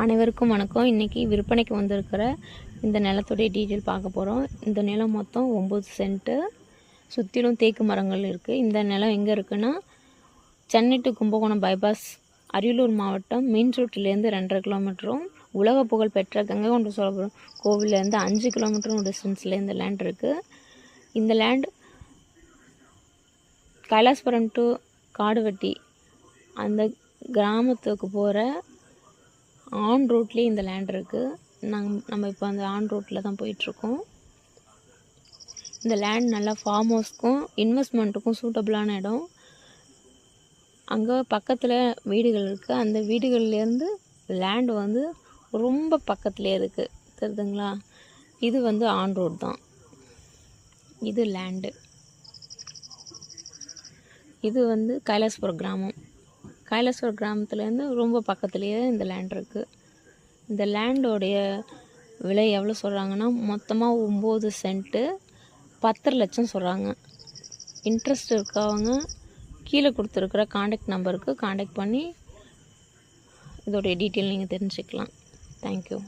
அனைவருக்கும் வணக்கம். இன்றைக்கி விற்பனைக்கு வந்திருக்கிற இந்த நிலத்துடைய டீட்டெயில் பார்க்க போகிறோம். இந்த நிலம் மொத்தம் 9 சென்ட்டு, சுற்றிலும் தேக்கு மரங்கள் இருக்குது. இந்த நிலம் எங்கே இருக்குன்னா, சென்னை டு கும்பகோணம் பைபாஸ், அரியலூர் மாவட்டம், மெயின் ரோட்டிலேருந்து 2.5 கிலோமீட்டரும், உலக புகழ் பெற்ற கங்கை கொண்ட சோழபுரம் கோவிலேருந்து 5 கிலோமீட்டரும் டிஸ்டன்ஸில் இந்த லேண்ட் இருக்குது. இந்த லேண்ட் கைலாசபுரம் டு காடுவெட்டி அந்த கிராமத்துக்கு போகிற ஆன் ரோட்லேயே இந்த லேண்ட் இருக்குது. நம்ம இப்போ அந்த ஆன் ரோட்டில் தான் போயிட்டுருக்கோம். இந்த லேண்ட் நல்லா ஃபார்ம் ஹவுஸ்க்கும் இன்வெஸ்ட்மெண்ட்டுக்கும் சூட்டபுளான இடம். அங்கே பக்கத்தில் வீடுகள் இருக்குது. அந்த வீடுகள்லேருந்து லேண்டு வந்து ரொம்ப பக்கத்துலேயே இருக்குது, தெரியுதுங்களா? இது வந்து ஆன் ரோட் தான். இது லேண்டு. இது வந்து கைலாசபுரம் கிராமம். கைலாசபுரம் கிராமத்துலேருந்து ரொம்ப பக்கத்துலேயே இந்த லேண்ட் இருக்குது. இந்த லேண்டோடைய விலை எவ்வளோ சொல்கிறாங்கன்னா, மொத்தமாக 9 சென்ட்டு 10 லட்சம் சொல்கிறாங்க. இன்ட்ரெஸ்ட் இருக்கவங்க கீழே கொடுத்துருக்குற காண்டாக்ட் நம்பருக்கு காண்டாக்ட் பண்ணி இதோடைய டீட்டெயில் நீங்கள் தெரிஞ்சுக்கலாம். தேங்க்யூ.